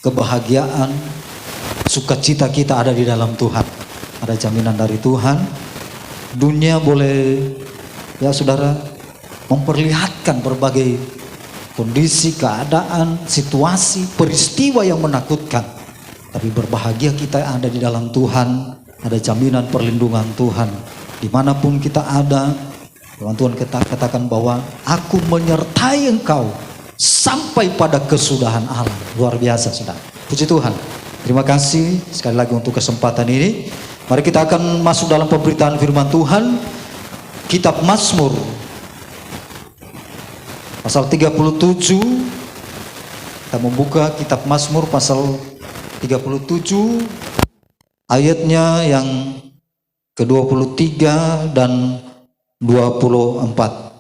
kebahagiaan, sukacita kita ada di dalam Tuhan. Ada jaminan dari Tuhan. Dunia boleh, ya saudara, memperlihatkan berbagai kondisi, keadaan, situasi, peristiwa yang menakutkan. Tapi berbahagia kita ada di dalam Tuhan. Ada jaminan perlindungan Tuhan. Dimanapun kita ada, Tuhan katakan bahwa aku menyertai engkau sampai pada kesudahan alam. Luar biasa, saudara. Puji Tuhan. Terima kasih sekali lagi untuk kesempatan ini. Mari kita akan masuk dalam pemberitaan firman Tuhan. Kitab Mazmur pasal 37. Kita membuka kitab Mazmur pasal 37 ayatnya yang ke-23 dan 24.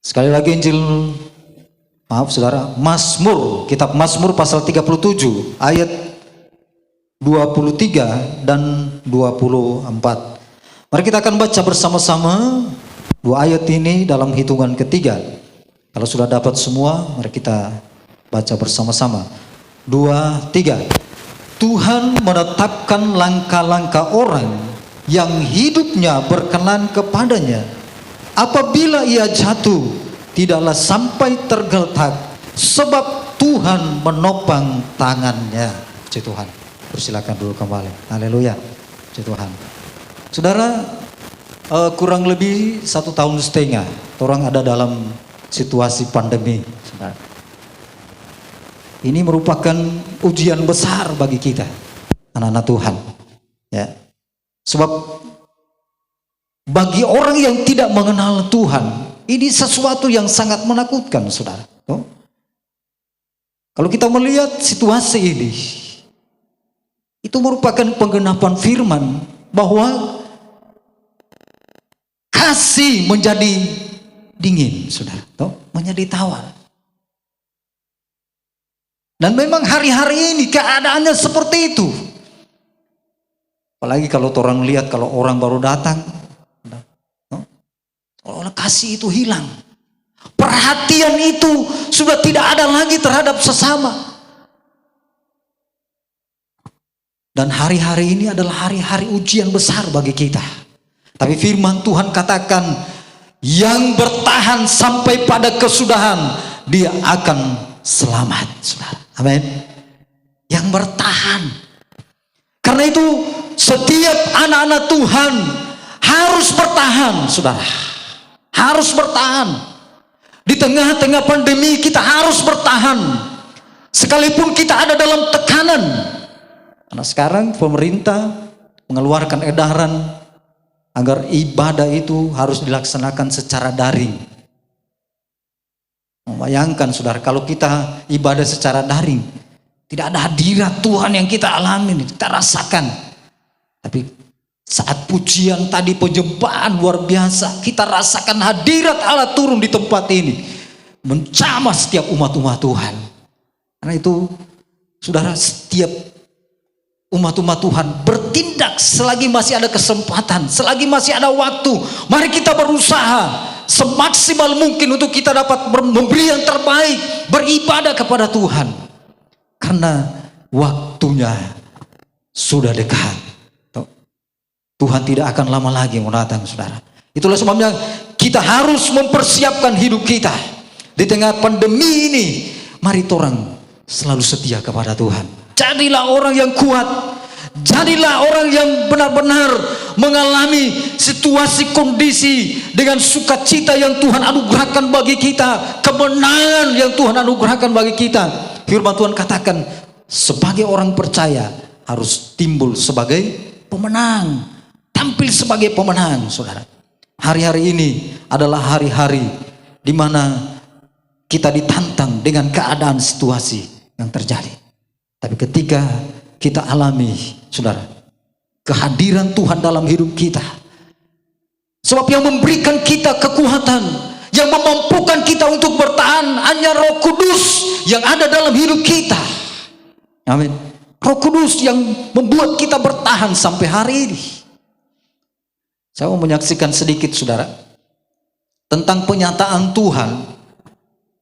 Sekali lagi Mazmur, kitab Mazmur pasal 37 ayat 23 dan 24. Mari kita akan baca bersama-sama dua ayat ini dalam hitungan ketiga. Kalau sudah dapat semua, mari kita baca bersama-sama. 2, 3. Tuhan menetapkan langkah-langkah orang yang hidupnya berkenan kepadanya. Apabila ia jatuh, tidaklah sampai tergeletak, sebab Tuhan menopang tangannya. Puji Tuhan. Persilakan dulu kembali. Haleluya. Puji Tuhan. Saudara, kurang lebih 1,5 tahun orang ada dalam situasi pandemi. Saudara, ini merupakan ujian besar bagi kita, anak-anak Tuhan. Ya. Sebab bagi orang yang tidak mengenal Tuhan, ini sesuatu yang sangat menakutkan, saudara. Kalau kita melihat situasi ini, itu merupakan penggenapan firman bahwa kasih menjadi dingin, saudara, menjadi tawar. Dan memang hari-hari ini keadaannya seperti itu. Apalagi kalau orang lihat, kalau orang baru datang, kasih itu hilang. Perhatian itu sudah tidak ada lagi terhadap sesama. Dan hari-hari ini adalah hari-hari ujian besar bagi kita. Tapi firman Tuhan katakan, yang bertahan sampai pada kesudahan, dia akan selamat, saudara. Amin. Yang bertahan. Karena itu setiap anak-anak Tuhan harus bertahan, saudara. Harus bertahan. Di tengah-tengah pandemi kita harus bertahan. Sekalipun kita ada dalam tekanan. Karena sekarang pemerintah mengeluarkan edaran agar ibadah itu harus dilaksanakan secara daring. Bayangkan, saudara, kalau kita ibadah secara daring, tidak ada hadirat Tuhan yang kita alami, kita rasakan. Tapi saat pujian tadi, penyembahan luar biasa, kita rasakan hadirat Allah turun di tempat ini, menjamah setiap umat-umat Tuhan. Karena itu, saudara, setiap umat-umat Tuhan bertindak selagi masih ada kesempatan, selagi masih ada waktu. Mari kita berusaha semaksimal mungkin untuk kita dapat memberi yang terbaik, beribadah kepada Tuhan. Karena waktunya sudah dekat. Tuhan tidak akan lama lagi mendatang, saudara. Itulah sebabnya kita harus mempersiapkan hidup kita. Di tengah pandemi ini, mari orang selalu setia kepada Tuhan. Jadilah orang yang kuat. Jadilah orang yang benar-benar mengalami situasi kondisi dengan sukacita yang Tuhan anugerahkan bagi kita. Kemenangan yang Tuhan anugerahkan bagi kita. Firman Tuhan katakan, sebagai orang percaya harus timbul sebagai pemenang. Tampil sebagai pemenang, saudara. Hari-hari ini adalah hari-hari di mana kita ditantang dengan keadaan situasi yang terjadi. Tapi ketika kita alami, saudara, kehadiran Tuhan dalam hidup kita, sebab yang memberikan kita kekuatan, yang memampukan kita untuk bertahan, hanya Roh Kudus yang ada dalam hidup kita. Amin. Roh Kudus yang membuat kita bertahan sampai hari ini. Saya mau menyaksikan sedikit, saudara, tentang penyataan Tuhan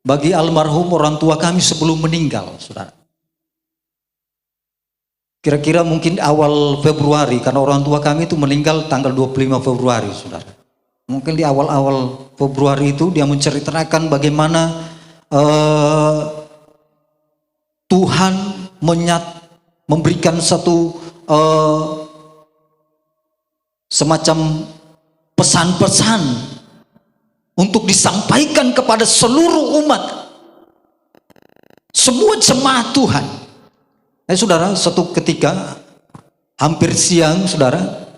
bagi almarhum orang tua kami sebelum meninggal, saudara. Kira-kira mungkin awal Februari, karena orang tua kami itu meninggal tanggal 25 Februari, saudara. Mungkin di awal-awal Februari itu dia menceritakan bagaimana Tuhan memberikan satu semacam pesan-pesan untuk disampaikan kepada seluruh umat, semua jemaat Tuhan. Saudara, satu ketika hampir siang, saudara,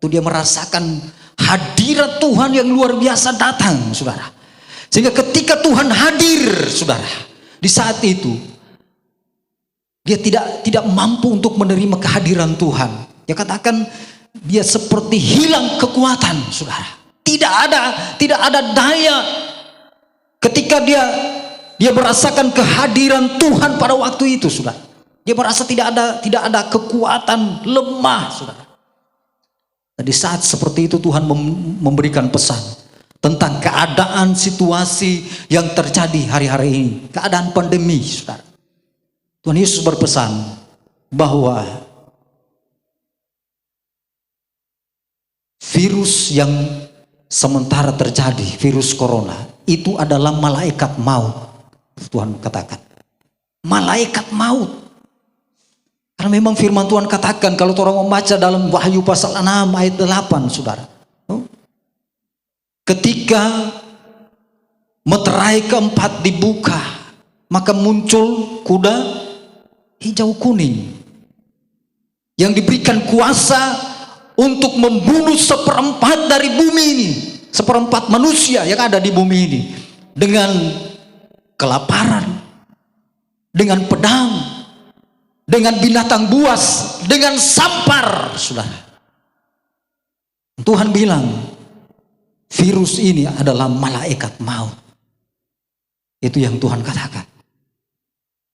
itu dia merasakan hadirat Tuhan yang luar biasa datang, saudara. Sehingga ketika Tuhan hadir, saudara, di saat itu dia tidak mampu untuk menerima kehadiran Tuhan. Dia katakan dia seperti hilang kekuatan, saudara. Tidak ada daya ketika dia merasakan kehadiran Tuhan pada waktu itu, saudara. Dia merasa tidak ada kekuatan, lemah, saudara. Di saat seperti itu Tuhan memberikan pesan tentang keadaan situasi yang terjadi hari-hari ini, keadaan pandemi, saudara. Tuhan Yesus berpesan bahwa virus yang sementara terjadi, virus corona, itu adalah malaikat maut. Tuhan katakan, malaikat maut. Karena memang firman Tuhan katakan, kalau orang membaca dalam Wahyu pasal 6 ayat 8, saudara. Ketika meterai keempat dibuka, maka muncul kuda hijau kuning yang diberikan kuasa untuk membunuh seperempat dari bumi ini, seperempat manusia yang ada di bumi ini, dengan kelaparan, dengan pedang, dengan binatang buas, dengan sampar, saudara. Tuhan bilang virus ini adalah malaikat maut. Itu yang Tuhan katakan.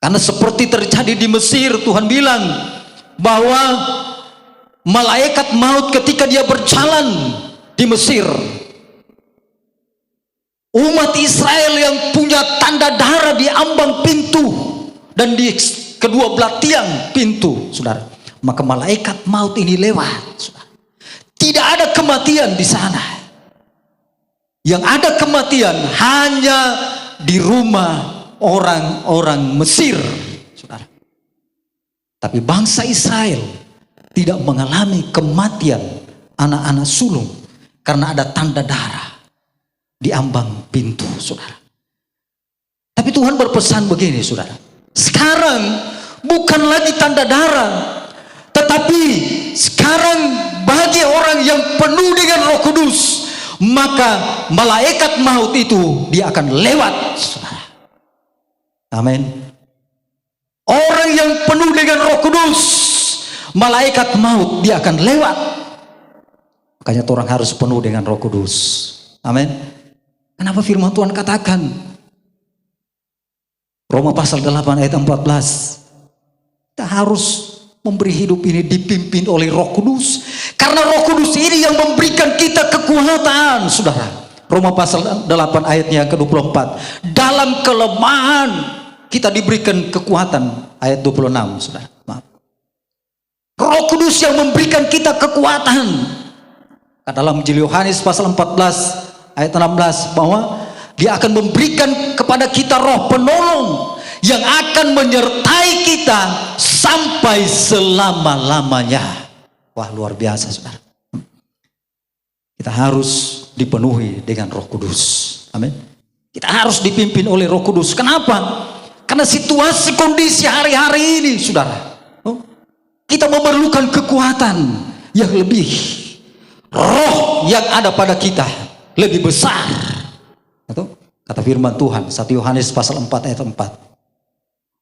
Karena seperti terjadi di Mesir, Tuhan bilang bahwa malaikat maut ketika dia berjalan di Mesir, umat Israel yang punya tanda darah di ambang pintu dan di kedua belah tiang pintu, saudara, maka malaikat maut ini lewat, saudara. Tidak ada kematian di sana. Yang ada kematian hanya di rumah orang-orang Mesir, saudara. Tapi bangsa Israel tidak mengalami kematian anak-anak sulung karena ada tanda darah di ambang pintu, saudara. Tapi Tuhan berpesan begini, saudara. Sekarang bukan lagi tanda darah, tetapi sekarang bagi orang yang penuh dengan Roh Kudus, maka malaikat maut itu dia akan lewat, saudara. Amin. Orang yang penuh dengan Roh Kudus, malaikat maut dia akan lewat. Makanya orang harus penuh dengan Roh Kudus. Amin. Kenapa firman Tuhan katakan Roma pasal 8 ayat 14, kita harus memberi hidup ini dipimpin oleh Roh Kudus, karena Roh Kudus ini yang memberikan kita kekuatan, saudara. Roma pasal 8 ayatnya yang ke-24, dalam kelemahan kita diberikan kekuatan, ayat 26, saudara. Maaf. Roh Kudus yang memberikan kita kekuatan. Dalam Injil Yohanes pasal 14 ayat 16, bahwa dia akan memberikan kepada kita roh penolong yang akan menyertai kita sampai selama-lamanya. Wah, luar biasa, saudara. Kita harus dipenuhi dengan Roh Kudus. Amin. Kita harus dipimpin oleh Roh Kudus. Kenapa? Karena situasi kondisi hari-hari ini, saudara, kita memerlukan kekuatan yang lebih. Roh yang ada pada kita lebih besar. Kata firman Tuhan 1 Yohanes pasal 4 ayat 4.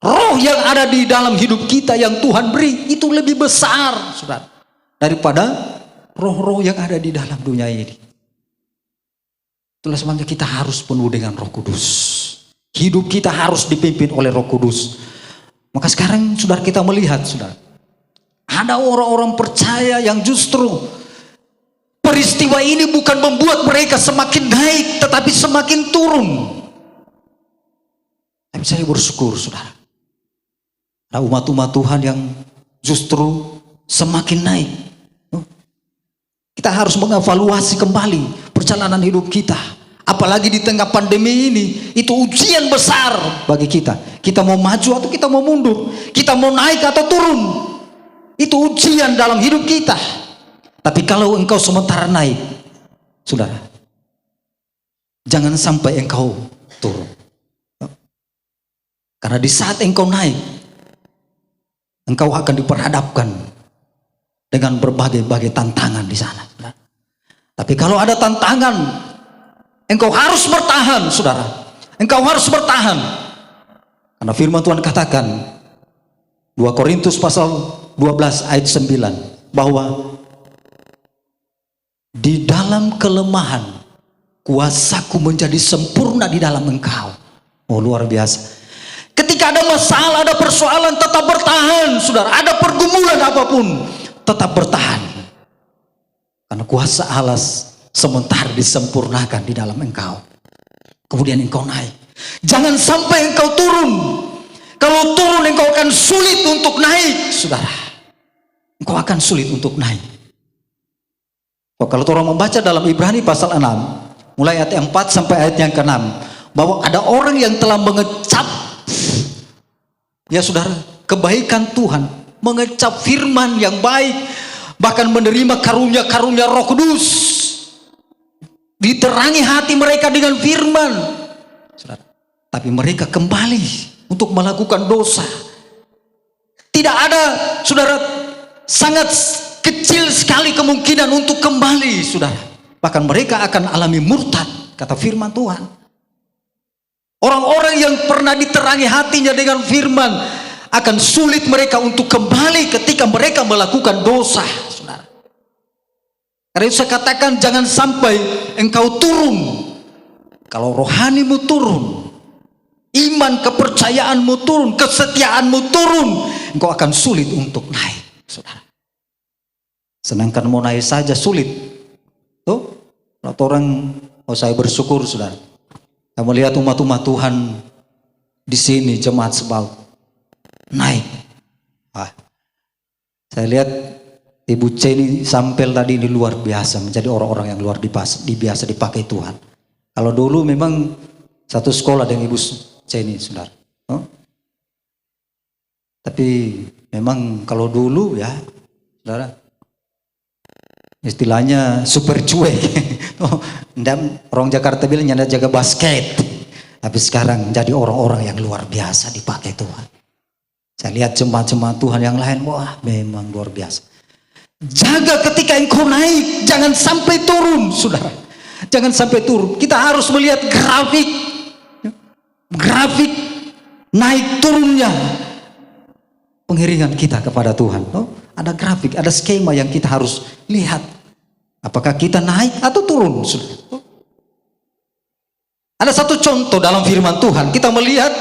Roh yang ada di dalam hidup kita yang Tuhan beri itu lebih besar, saudara, daripada roh-roh yang ada di dalam dunia ini. Itulah sebabnya kita harus penuh dengan Roh Kudus. Hidup kita harus dipimpin oleh Roh Kudus. Maka sekarang saudara, kita melihat, saudara, ada orang-orang percaya yang justru peristiwa ini bukan membuat mereka semakin naik, tetapi semakin turun. Tapi saya bersyukur, saudara. Ada umat-umat Tuhan yang justru semakin naik. Kita harus mengevaluasi kembali perjalanan hidup kita. Apalagi di tengah pandemi ini, itu ujian besar bagi kita. Kita mau maju atau kita mau mundur, kita mau naik atau turun. Itu ujian dalam hidup kita. Tapi kalau engkau sementara naik, saudara, jangan sampai engkau turun. Karena di saat engkau naik, engkau akan diperhadapkan dengan berbagai-bagai tantangan di sana. Tapi kalau ada tantangan, engkau harus bertahan, saudara. Engkau harus bertahan. Karena firman Tuhan katakan, 2 Korintus pasal 12 ayat 9, bahwa di dalam kelemahan, kuasaku menjadi sempurna di dalam engkau. Oh, luar biasa. Ketika ada masalah, ada persoalan, tetap bertahan, saudara. Ada pergumulan apapun, tetap bertahan. Karena kuasa Allah sementara disempurnakan di dalam engkau. Kemudian engkau naik. Jangan sampai engkau turun. Kalau turun, engkau akan sulit untuk naik, saudara. Engkau akan sulit untuk naik. Kalau orang membaca dalam Ibrani pasal 6, mulai ayat 4 sampai ayat yang ke-6, bahwa ada orang yang telah mengecap, ya saudara, kebaikan Tuhan, mengecap firman yang baik, bahkan menerima karunia-karunia Roh Kudus, diterangi hati mereka dengan firman, saudara. Tapi mereka kembali untuk melakukan dosa. Tidak ada, saudara, sangat kecil sekali kemungkinan untuk kembali, saudara. Bahkan mereka akan alami murtad, kata firman Tuhan. Orang-orang yang pernah diterangi hatinya dengan firman, akan sulit mereka untuk kembali ketika mereka melakukan dosa, saudara. Karena itu saya katakan, jangan sampai engkau turun. Kalau rohanimu turun, iman kepercayaanmu turun, kesetiaanmu turun, engkau akan sulit untuk naik, saudara. Sedangkan mau naik saja sulit. Tuh, kalau orang, saya bersyukur, saudara. Saya melihat umat-umat Tuhan di sini, jemaat Sebaut, naik. Saya lihat Ibu Ceni Sampel tadi ini luar biasa, menjadi orang-orang yang luar biasa dipakai Tuhan. Kalau dulu memang satu sekolah dengan Ibu Ceni, saudara. Tapi memang kalau dulu ya, saudara, istilahnya super cuek. Orang Jakarta bilang nyanda jaga basket. Tapi sekarang jadi orang-orang yang luar biasa dipakai Tuhan. Saya lihat jemaat-jemaat Tuhan yang lain, wah memang luar biasa. Jaga ketika engkau naik, jangan sampai turun, saudara. Jangan sampai turun. Kita harus melihat grafik naik turunnya pengiringan kita kepada Tuhan. Ada grafik, ada skema yang kita harus lihat. Apakah kita naik atau turun, saudara? Ada satu contoh dalam firman Tuhan, kita melihat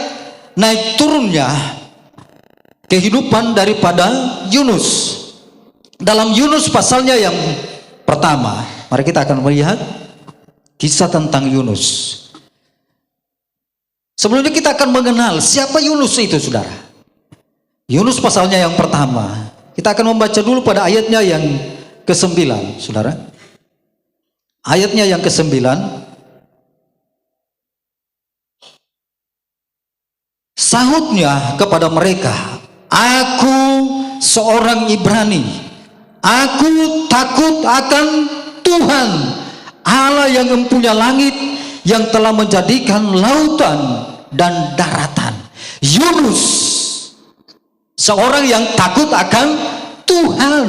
naik turunnya kehidupan daripada Yunus. Dalam Yunus pasalnya yang pertama, mari kita akan melihat kisah tentang Yunus. Sebelumnya kita akan mengenal siapa Yunus itu, saudara. Yunus pasalnya yang pertama, kita akan membaca dulu pada ayatnya yang ke-9, saudara. Ayatnya yang ke-9. Sahutnya kepada mereka, aku seorang Ibrani, aku takut akan Tuhan, Allah yang mempunyai langit, yang telah menjadikan lautan dan daratan. Yunus, seorang yang takut akan Tuhan.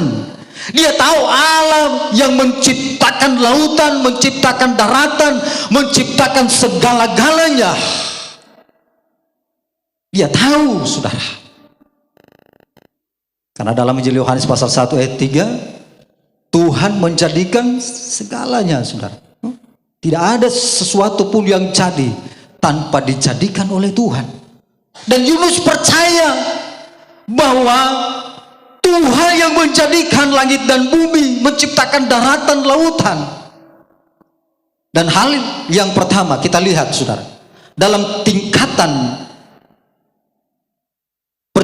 Dia tahu Allah yang menciptakan lautan, menciptakan daratan, menciptakan segala-galanya. Dia tahu, saudara. Karena dalam Injil Yohanes pasal 1 ayat 3, Tuhan menjadikan segalanya, saudara. Tidak ada sesuatu pun yang jadi tanpa dijadikan oleh Tuhan. Dan Yunus percaya bahwa Tuhan yang menjadikan langit dan bumi, menciptakan daratan, lautan. Dan hal yang pertama kita lihat, saudara, dalam tingkatan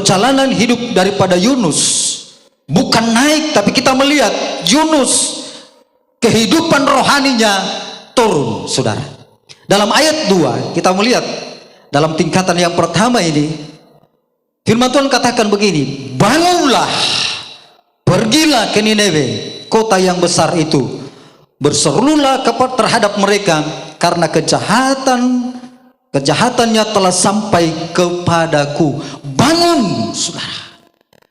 perjalanan hidup daripada Yunus bukan naik, tapi kita melihat Yunus kehidupan rohaninya turun, saudara. Dalam ayat 2 kita melihat dalam tingkatan yang pertama ini firman Tuhan katakan begini, bangunlah, pergilah ke Nineve, kota yang besar itu, berserulah terhadap mereka karena kejahatannya telah sampai kepadaku. Bangun, saudara.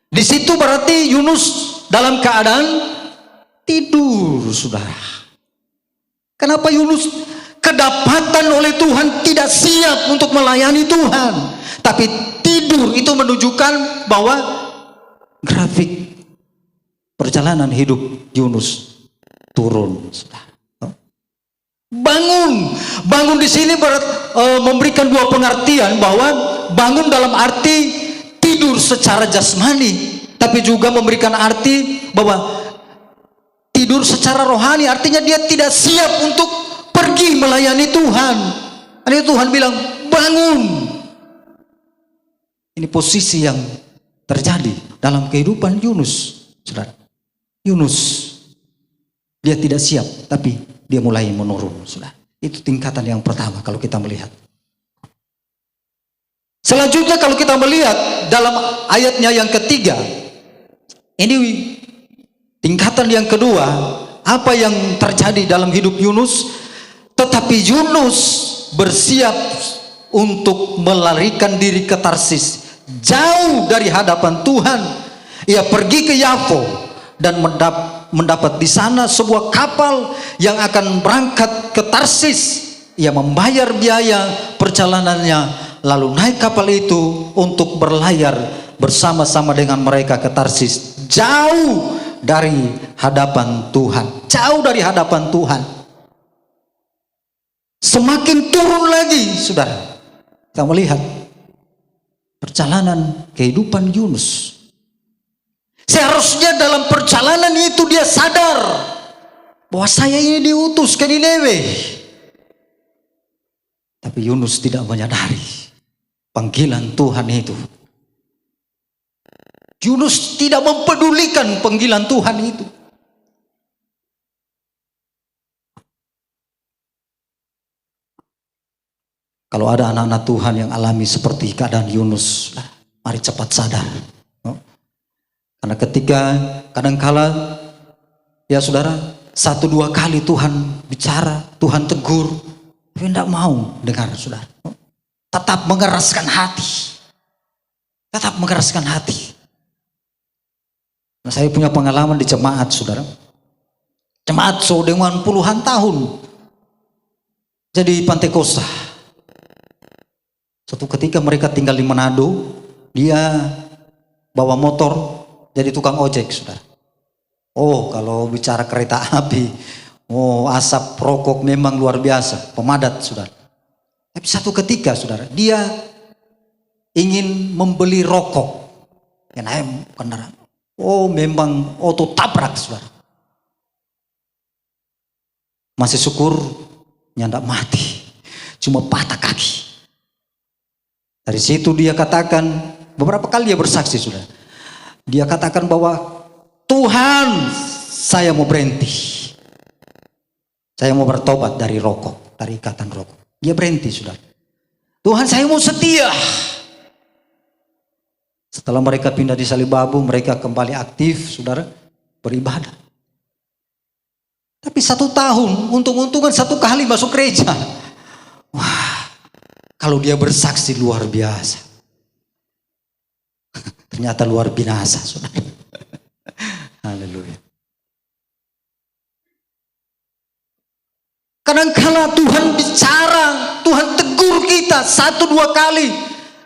Di situ berarti Yunus dalam keadaan tidur, saudara. Kenapa Yunus kedapatan oleh Tuhan tidak siap untuk melayani Tuhan, tapi tidur? Itu menunjukkan bahwa grafik perjalanan hidup Yunus turun, saudara. Bangun di sini memberikan dua pengertian, bahwa bangun dalam arti tidur secara jasmani, tapi juga memberikan arti bahwa tidur secara rohani, artinya dia tidak siap untuk pergi melayani Tuhan. Ini Tuhan bilang bangun. Ini posisi yang terjadi dalam kehidupan Yunus, saudara. Yunus, dia tidak siap, tapi dia mulai menurun, saudara. Itu tingkatan yang pertama kalau kita melihat. Selanjutnya kalau kita melihat dalam ayatnya yang ketiga, ini tingkatan yang kedua, apa yang terjadi dalam hidup Yunus? Tetapi Yunus bersiap untuk melarikan diri ke Tarsis, jauh dari hadapan Tuhan. Ia pergi ke Yafo dan mendapat di sana sebuah kapal yang akan berangkat ke Tarsis. Ia membayar biaya perjalanannya, lalu naik kapal itu untuk berlayar bersama-sama dengan mereka ke Tarsis, jauh dari hadapan Tuhan. Jauh dari hadapan Tuhan. Semakin turun lagi, saudara. Kita melihat perjalanan kehidupan Yunus. Seharusnya dalam perjalanan itu dia sadar bahwa saya ini diutus ke Nineve. Tapi Yunus tidak menyadari panggilan Tuhan itu. Yunus tidak mempedulikan panggilan Tuhan itu. Kalau ada anak-anak Tuhan yang alami seperti keadaan Yunus, mari cepat sadar. Karena ketika kadangkala, ya saudara, 1-2 kali Tuhan bicara, Tuhan tegur, tapi tidak mau dengar, saudara. Tetap mengeraskan hati. Tetap mengeraskan hati. Nah, saya punya pengalaman di jemaat, saudara. Jemaat dengan puluhan tahun. Jadi Pantai Kosta. Suatu ketika mereka tinggal di Manado, dia bawa motor jadi tukang ojek, saudara. Oh, kalau bicara kereta api, oh asap rokok memang luar biasa, pemadat, saudara. Tapi satu ketika, saudara, dia ingin membeli rokok. Ya naik kendaraan. Oh, memang auto tabrak, saudara. Masih syukur, nyandak mati. Cuma patah kaki. Dari situ dia katakan, beberapa kali dia bersaksi, saudara. Dia katakan bahwa Tuhan, saya mau berhenti. Saya mau bertobat dari rokok, dari ikatan rokok. Dia berhenti, saudara. Tuhan, saya mau setia. Setelah mereka pindah di Salibabu, mereka kembali aktif, saudara, beribadah. Tapi 1 tahun, untung-untungan 1 kali masuk gereja. Wah, kalau dia bersaksi luar biasa. Ternyata luar binasa, saudara. Haleluya. Kadangkala Tuhan bicara, Tuhan tegur kita 1-2 kali,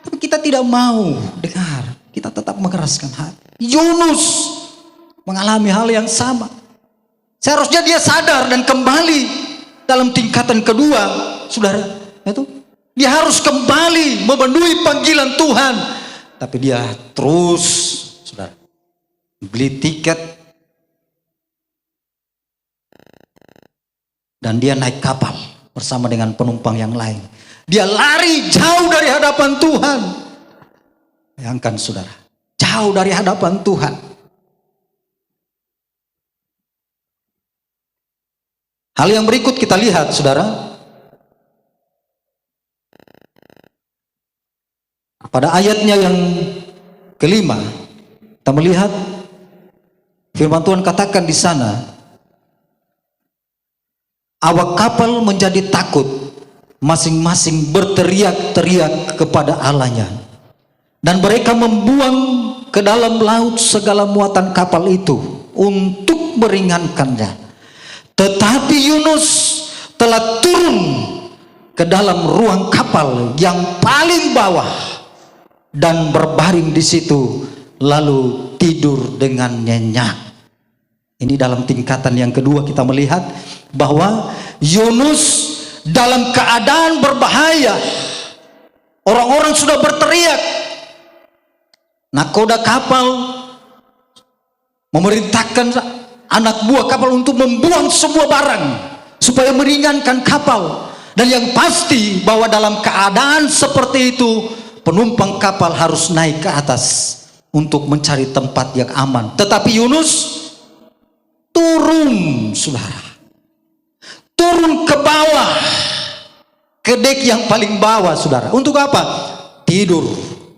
tapi kita tidak mau dengar. Kita tetap mengeraskan hati. Yunus mengalami hal yang sama. Seharusnya dia sadar dan kembali dalam tingkatan kedua, saudara. Itu dia harus kembali memenuhi panggilan Tuhan. Tapi dia terus, saudara, beli tiket dan dia naik kapal bersama dengan penumpang yang lain. Dia lari jauh dari hadapan Tuhan. Bayangkan saudara, jauh dari hadapan Tuhan. Hal yang berikut kita lihat saudara, pada ayatnya yang kelima, kita melihat firman Tuhan katakan di sana, awak kapal menjadi takut, masing-masing berteriak-teriak kepada Allahnya, dan mereka membuang ke dalam laut segala muatan kapal itu untuk meringankannya. Tetapi Yunus telah turun ke dalam ruang kapal yang paling bawah dan berbaring di situ, lalu tidur dengan nyenyak. Ini dalam tingkatan yang kedua kita melihat bahwa Yunus dalam keadaan berbahaya. Orang-orang sudah berteriak. Nakoda kapal memerintahkan anak buah kapal untuk membuang semua barang supaya meringankan kapal. Dan yang pasti bahwa dalam keadaan seperti itu, penumpang kapal harus naik ke atas untuk mencari tempat yang aman. Tetapi Yunus turun, saudara, turun ke bawah, ke dek yang paling bawah, saudara. Untuk apa? Tidur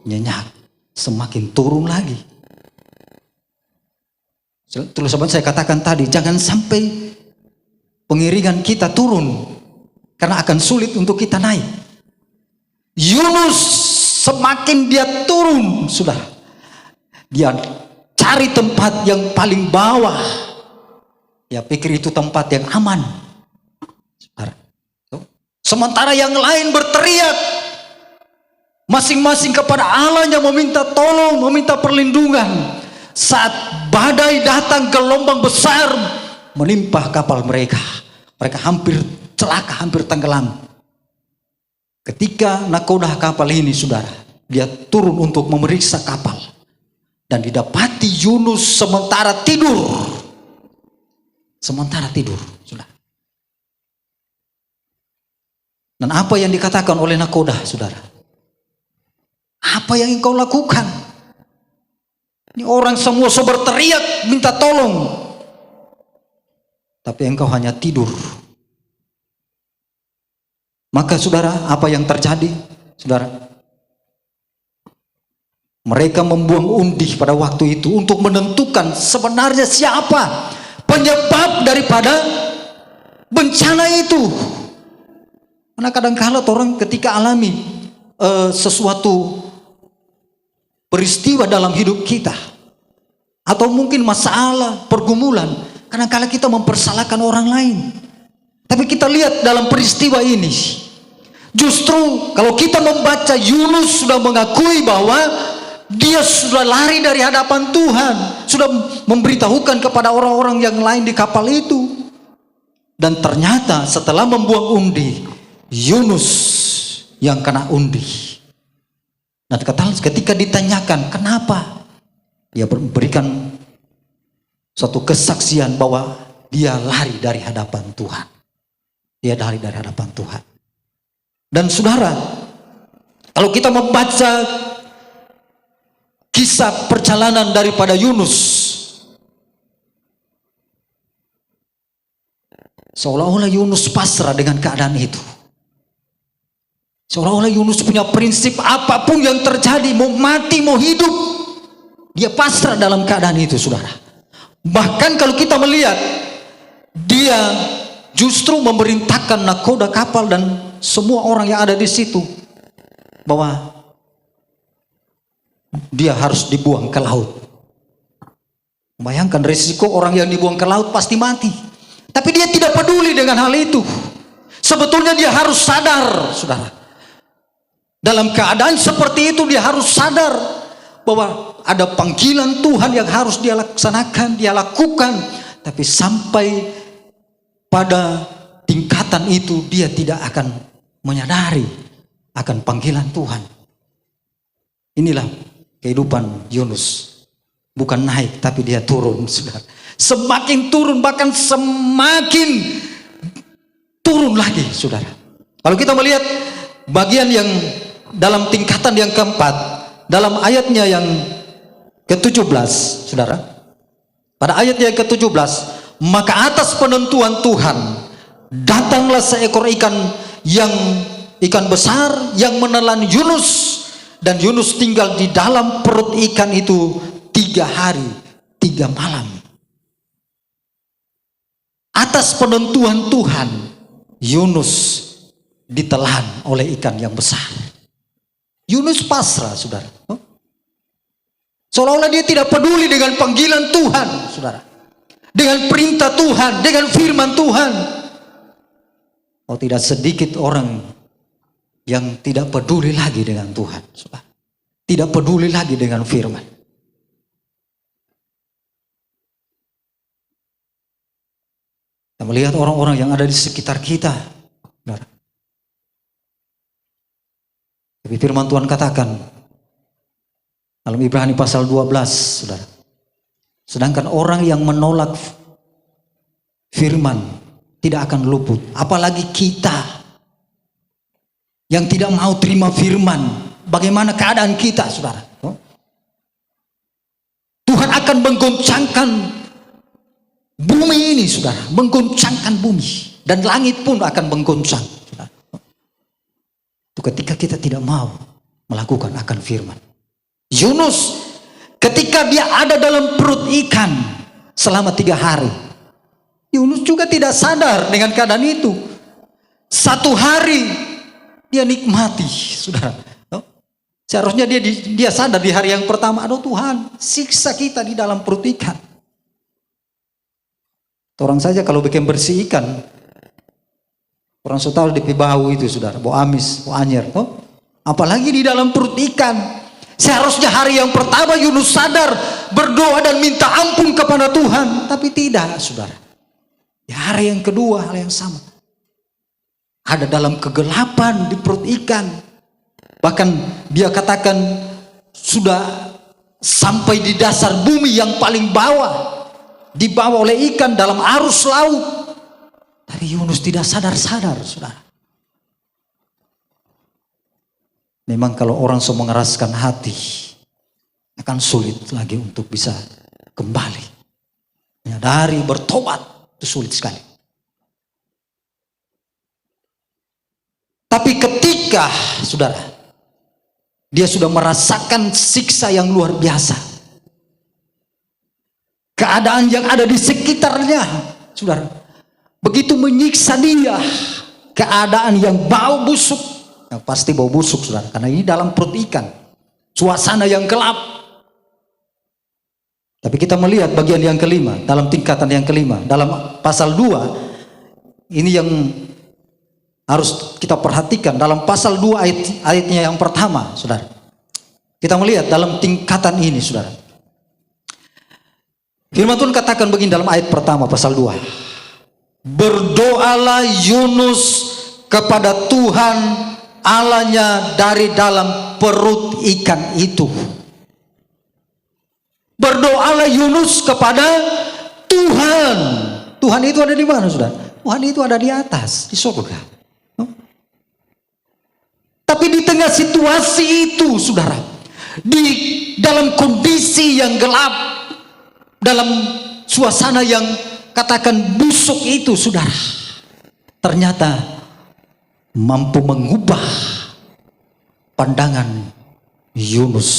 nyenyak. Semakin turun lagi. Terus saya katakan tadi, jangan sampai pengiringan kita turun, karena akan sulit untuk kita naik. Yunus semakin dia turun, saudara, dia cari tempat yang paling bawah. Ya pikir itu tempat yang aman, saudara. Sementara yang lain berteriak, masing-masing kepada Allahnya meminta tolong, meminta perlindungan. Saat badai datang, gelombang besar menimpa kapal mereka. Mereka hampir celaka, hampir tenggelam. Ketika nakoda kapal ini, saudara, dia turun untuk memeriksa kapal, dan didapati Yunus sementara tidur. Sementara tidur, saudara. Dan apa yang dikatakan oleh nakoda, saudara? Apa yang engkau lakukan? Ini orang semua berteriak minta tolong, tapi engkau hanya tidur. Maka saudara, apa yang terjadi, saudara? Mereka membuang undi pada waktu itu untuk menentukan sebenarnya siapa penyebab daripada bencana itu. Karena kadang-kala orang ketika alami sesuatu peristiwa dalam hidup kita, atau mungkin masalah, pergumulan, kadang-kala kita mempersalahkan orang lain. Tapi kita lihat dalam peristiwa ini, justru kalau kita membaca, Yunus sudah mengakui bahwa dia sudah lari dari hadapan Tuhan, sudah memberitahukan kepada orang-orang yang lain di kapal itu. Dan ternyata setelah membuang undi, Yunus yang kena undi. Nah, ketika ditanyakan kenapa, dia berikan suatu kesaksian bahwa dia lari dari hadapan Tuhan. Dia lari dari hadapan Tuhan. Dan saudara, kalau kita membaca kisah perjalanan daripada Yunus, seolah-olah Yunus pasrah dengan keadaan itu. Seolah-olah Yunus punya prinsip, apapun yang terjadi, mau mati mau hidup, dia pasrah dalam keadaan itu, saudara. Bahkan kalau kita melihat, dia justru memerintahkan nakoda kapal dan semua orang yang ada di situ bahwa dia harus dibuang ke laut. Bayangkan risiko orang yang dibuang ke laut pasti mati. Tapi dia tidak peduli dengan hal itu. Sebetulnya dia harus sadar, saudara. Dalam keadaan seperti itu dia harus sadar bahwa ada panggilan Tuhan yang harus dia laksanakan, dia lakukan. Tapi sampai pada tingkatan itu dia tidak akan menyadari akan panggilan Tuhan. Inilah kehidupan Yunus. Bukan naik tapi dia turun, saudara. Semakin turun, bahkan semakin turun lagi, saudara. Kalau kita melihat bagian yang dalam tingkatan yang keempat, dalam ayatnya yang ke-17, saudara. Pada ayatnya yang ke-17, maka atas penentuan Tuhan datanglah seekor ikan besar yang menelan Yunus, dan Yunus tinggal di dalam perut ikan itu 3 hari 3 malam. Atas penentuan Tuhan, Yunus ditelan oleh ikan yang besar. Yunus pasrah, saudara. Seolah-olah dia tidak peduli dengan panggilan Tuhan, saudara. Dengan perintah Tuhan, dengan firman Tuhan. Oh, tidak sedikit orang yang tidak peduli lagi dengan Tuhan, saudara. Tidak peduli lagi dengan firman. Kita melihat orang-orang yang ada di sekitar kita, saudara. Tapi firman Tuhan katakan dalam Ibrani pasal 12, saudara. Sedangkan orang yang menolak firman tidak akan luput. Apalagi kita yang tidak mau terima firman. Bagaimana keadaan kita, saudara? Tuhan akan menggoncangkan bumi ini, saudara. Menggoncangkan bumi. Dan langit pun akan menggoncang, saudara. Itu ketika kita tidak mau melakukan akan firman. Yunus ketika dia ada dalam perut ikan selama 3 hari, Yunus juga tidak sadar dengan keadaan itu. 1 hari dia nikmati, saudara. Seharusnya dia sadar di hari yang pertama, aduh Tuhan, siksa kita di dalam perut ikan. Orang saja kalau bikin bersih ikan, orang sudah tahu di bau itu, saudara, bau amis, bau anyer. Apalagi di dalam perut ikan. Seharusnya hari yang pertama Yunus sadar, berdoa dan minta ampun kepada Tuhan. Tapi tidak, saudara. Di hari yang kedua hal yang sama. Ada dalam kegelapan di perut ikan. Bahkan dia katakan sudah sampai di dasar bumi yang paling bawah. Dibawa oleh ikan dalam arus laut. Tapi Yunus tidak sadar-sadar, saudara. Memang kalau orang sudah mengeraskan hati, akan sulit lagi untuk bisa kembali. Menyadari, bertobat, itu sulit sekali. Tapi ketika, saudara, dia sudah merasakan siksa yang luar biasa. Keadaan yang ada di sekitarnya, saudara, begitu menyiksa dia. Keadaan yang bau busuk. Yang pasti bau busuk, saudara, karena ini dalam perut ikan, suasana yang gelap. Tapi kita melihat bagian yang kelima, dalam tingkatan yang kelima, dalam pasal 2, ini yang harus kita perhatikan. Dalam pasal 2 ayatnya yang pertama, saudara, kita melihat dalam tingkatan ini, saudara. Firman Tuhan katakan begini dalam ayat pertama pasal 2. Berdoalah Yunus kepada Tuhan Allahnya dari dalam perut ikan itu. Berdoalah Yunus kepada Tuhan. Tuhan itu ada di mana, saudara? Tuhan itu ada di atas, di surga. Tapi di tengah situasi itu, saudara, di dalam kondisi yang gelap, dalam suasana yang katakan busuk itu, saudara, ternyata mampu mengubah pandangan Yunus,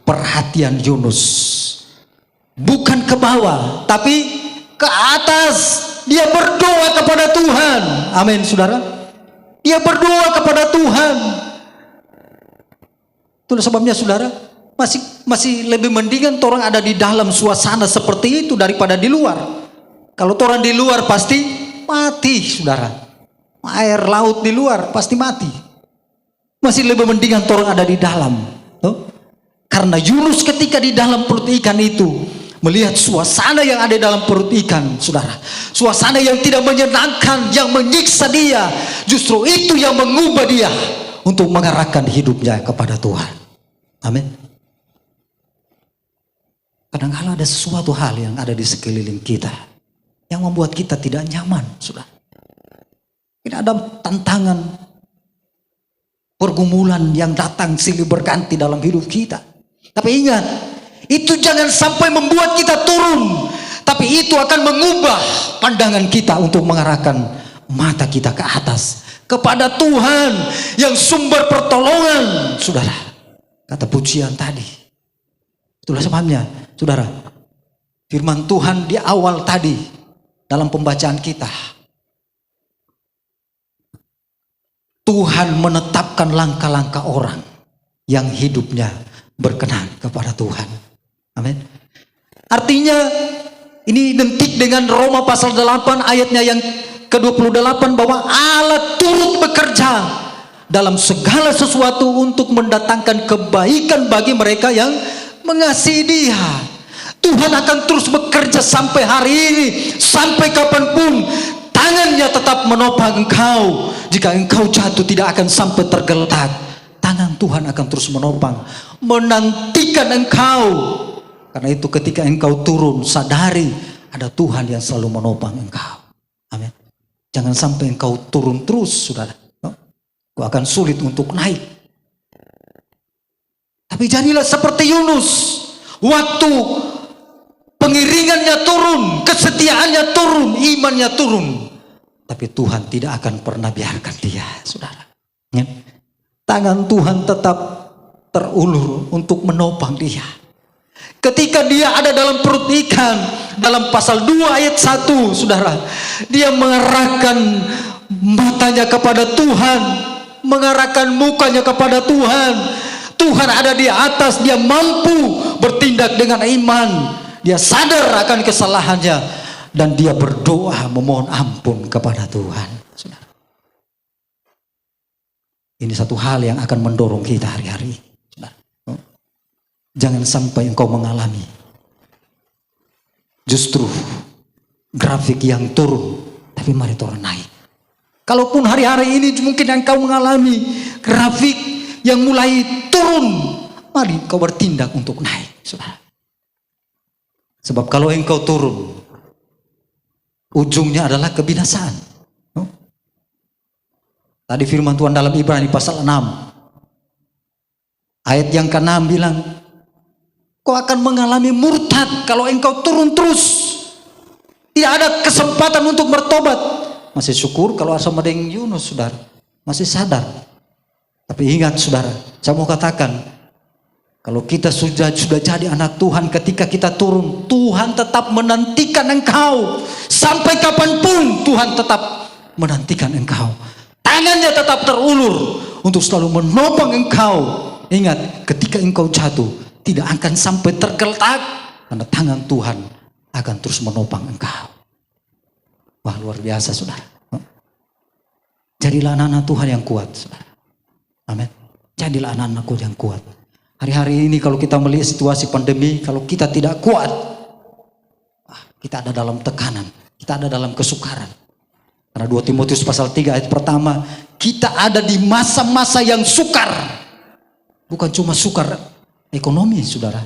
perhatian Yunus, bukan ke bawah tapi ke atas. Dia berdoa kepada Tuhan. Amin, saudara. Dia berdoa kepada Tuhan. Itulah sebabnya, saudara, masih lebih mendingan orang ada di dalam suasana seperti itu daripada di luar. Kalau orang di luar pasti mati, saudara. Air laut di luar pasti mati. Masih lebih mendingan orang ada di dalam. Karena Yunus ketika di dalam perut ikan itu melihat suasana yang ada dalam perut ikan, saudara. Suasana yang tidak menyenangkan, yang menyiksa dia. Justru itu yang mengubah dia untuk mengarahkan hidupnya kepada Tuhan. Amin. Kadang-kadang ada sesuatu hal yang ada di sekeliling kita yang membuat kita tidak nyaman, saudara. Tidak ada tantangan, pergumulan yang datang silih berganti dalam hidup kita. Tapi ingat, itu jangan sampai membuat kita turun, tapi itu akan mengubah pandangan kita untuk mengarahkan mata kita ke atas, kepada Tuhan yang sumber pertolongan. Saudara, kata pujian tadi. Itulah sebabnya, saudara, firman Tuhan di awal tadi dalam pembacaan kita, Tuhan menetapkan langkah-langkah orang yang hidupnya berkenan kepada Tuhan. Amin. Artinya ini identik dengan Roma pasal 8 ayatnya yang ke-28, bahwa Allah turut bekerja dalam segala sesuatu untuk mendatangkan kebaikan bagi mereka yang mengasihi Dia. Tuhan akan terus bekerja sampai hari ini, sampai kapanpun. Tangannya tetap menopang engkau. Jika engkau jatuh, tidak akan sampai tergeletak. Tangan Tuhan akan terus menopang, menantikan engkau. Karena itu ketika engkau turun, sadari ada Tuhan yang selalu menopang engkau. Amin. Jangan sampai engkau turun terus, saudara. Kau akan sulit untuk naik. Tapi jadilah seperti Yunus. Waktu pengiringannya turun, kesetiaannya turun, imannya turun. Tapi Tuhan tidak akan pernah biarkan dia, saudara. Ya. Tangan Tuhan tetap terulur untuk menopang dia. Ketika dia ada dalam perut ikan, dalam pasal 2 ayat 1, saudara, dia mengarahkan matanya kepada Tuhan, mengarahkan mukanya kepada Tuhan. Tuhan ada di atas, dia mampu bertindak dengan iman. Dia sadar akan kesalahannya dan dia berdoa memohon ampun kepada Tuhan. Saudara, ini satu hal yang akan mendorong kita hari-hari. Jangan sampai engkau mengalami justru grafik yang turun, tapi mari turun naik. Kalaupun hari-hari ini mungkin engkau mengalami grafik yang mulai turun, mari engkau bertindak untuk naik, saudara. Sebab kalau engkau turun, ujungnya adalah kebinasaan. Tadi firman Tuhan dalam Ibrani pasal 6 ayat yang ke-6 bilang, kau akan mengalami murtad kalau engkau turun terus. Tidak ada kesempatan untuk bertobat. Masih syukur kalau sama dengan Yunus, saudara, masih sadar. Tapi ingat, saudara, saya mau katakan, kalau kita sudah jadi anak Tuhan, ketika kita turun, Tuhan tetap menantikan engkau. Sampai kapanpun Tuhan tetap menantikan engkau. Tangannya tetap terulur untuk selalu menopang engkau. Ingat, ketika engkau jatuh, tidak akan sampai tergeletak, karena tangan Tuhan akan terus menopang engkau. Wah, luar biasa, saudara. Jadilah anak-anak Tuhan yang kuat, saudara. Amin. Jadilah anak-anakku yang kuat. Hari-hari ini kalau kita melihat situasi pandemi, kalau kita tidak kuat, kita ada dalam tekanan, kita ada dalam kesukaran. Karena 2 Timotius pasal 3 ayat pertama, kita ada di masa-masa yang sukar. Bukan cuma sukar ekonomi, saudara,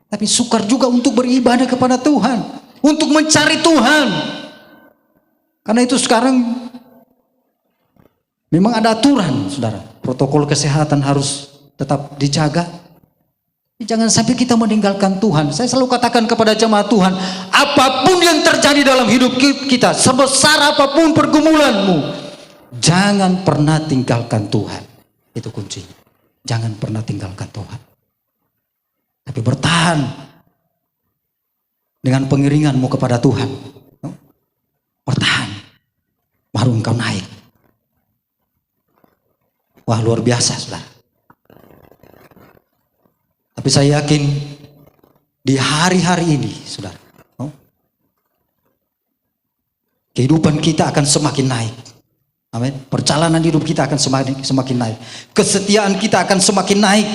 tapi sukar juga untuk beribadah kepada Tuhan, untuk mencari Tuhan. Karena itu sekarang memang ada aturan, saudara. Protokol kesehatan harus tetap dijaga. Jangan sampai kita meninggalkan Tuhan. Saya selalu katakan kepada jemaat Tuhan, apapun yang terjadi dalam hidup kita, sebesar apapun pergumulanmu, jangan pernah tinggalkan Tuhan. Itu kuncinya. Jangan pernah tinggalkan Tuhan. Tapi bertahan dengan pengiringanmu kepada Tuhan. Bertahan, baru engkau naik. Wah, luar biasa, saudara. Tapi saya yakin di hari-hari ini, saudara, kehidupan kita akan semakin naik. Amin. Perjalanan hidup kita akan semakin naik. Kesetiaan kita akan semakin naik.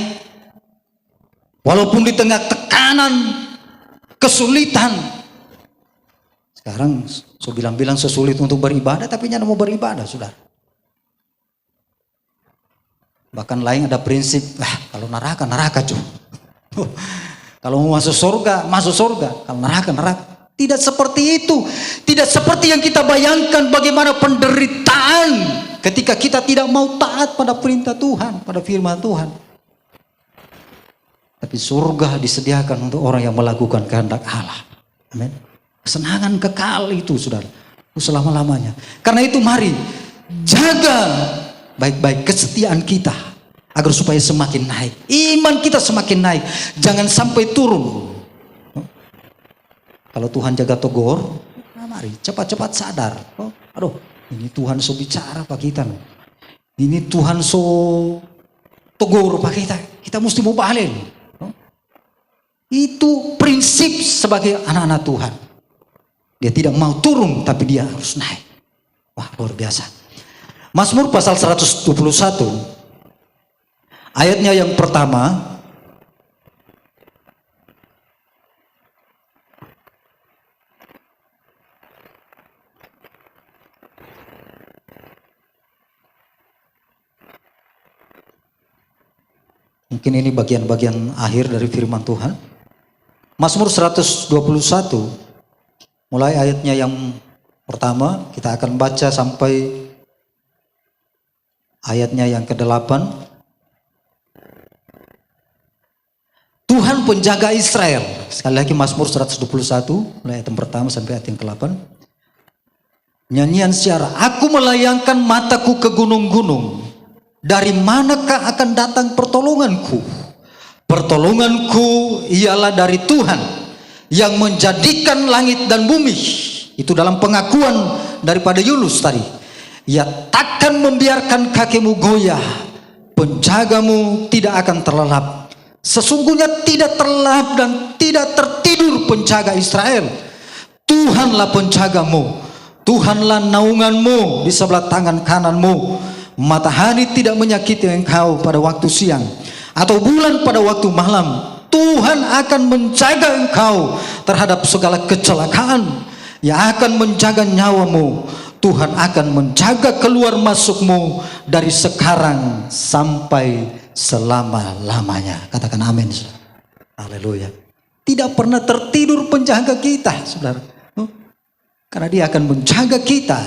Walaupun di tengah tekanan, kesulitan. Sekarang saya bilang sesulit untuk beribadah, tapi jangan mau beribadah, saudara. Bahkan lain ada prinsip, kalau neraka cuy. Kalau mau masuk surga, masuk surga. Kalau neraka. Tidak seperti itu. Tidak seperti yang kita bayangkan bagaimana penderitaan ketika kita tidak mau taat pada perintah Tuhan, pada firman Tuhan. Tapi surga disediakan untuk orang yang melakukan kehendak Allah. Amin. Kesenangan kekal itu, saudara, selama-lamanya. Karena itu mari jaga baik-baik kesetiaan kita agar supaya semakin naik. Iman kita semakin naik. Jangan sampai turun. Kalau Tuhan jaga tegur, mari cepat-cepat sadar. Aduh, ini Tuhan so bicara pak kita. Ini Tuhan so tegur pak kita. Kita mesti mau balik. Itu prinsip sebagai anak-anak Tuhan. Dia tidak mau turun, tapi dia harus naik. Wah, luar biasa. Mazmur pasal 121. Ayatnya yang pertama. Mungkin ini bagian-bagian akhir dari firman Tuhan. Mazmur 121. Mulai ayatnya yang pertama, kita akan baca sampai ayatnya yang ke-8. Tuhan penjaga Israel. Sekali lagi Mazmur 121, mulai ayat yang pertama sampai ayat yang ke-8. Nyanyian siara, aku melayangkan mataku ke gunung-gunung. Dari manakah akan datang pertolonganku? Pertolonganku ialah dari Tuhan yang menjadikan langit dan bumi. Itu dalam pengakuan daripada Yunus tadi. Ia takkan membiarkan kakimu goyah, penjagamu tidak akan terlelap. Sesungguhnya tidak terlelap dan tidak tertidur penjaga Israel. Tuhanlah penjagamu, Tuhanlah naunganmu di sebelah tangan kananmu. Matahari tidak menyakiti engkau pada waktu siang, atau bulan pada waktu malam. Tuhan akan menjaga engkau terhadap segala kecelakaan. Yang akan menjaga nyawamu. Tuhan akan menjaga keluar masukmu dari sekarang sampai selama-lamanya. Katakan amin. Haleluya. Tidak pernah tertidur penjaga kita, saudara. Karena dia akan menjaga kita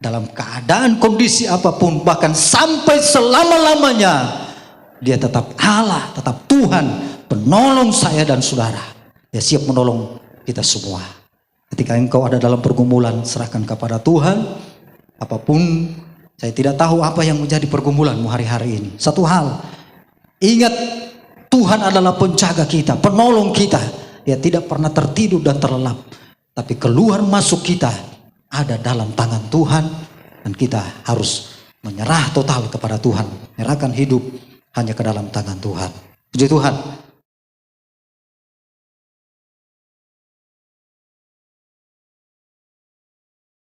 dalam keadaan kondisi apapun, bahkan sampai selama-lamanya. Dia tetap Allah, tetap Tuhan, penolong saya dan saudara. Dia siap menolong kita semua. Ketika engkau ada dalam pergumulan, serahkan kepada Tuhan. Apapun, saya tidak tahu apa yang menjadi pergumulanmu hari-hari ini. Satu hal, ingat Tuhan adalah penjaga kita, penolong kita. Dia tidak pernah tertidur dan terlelap. Tapi keluar masuk kita ada dalam tangan Tuhan. Dan kita harus menyerah total kepada Tuhan. Menyerahkan hidup hanya ke dalam tangan Tuhan. Puji Tuhan.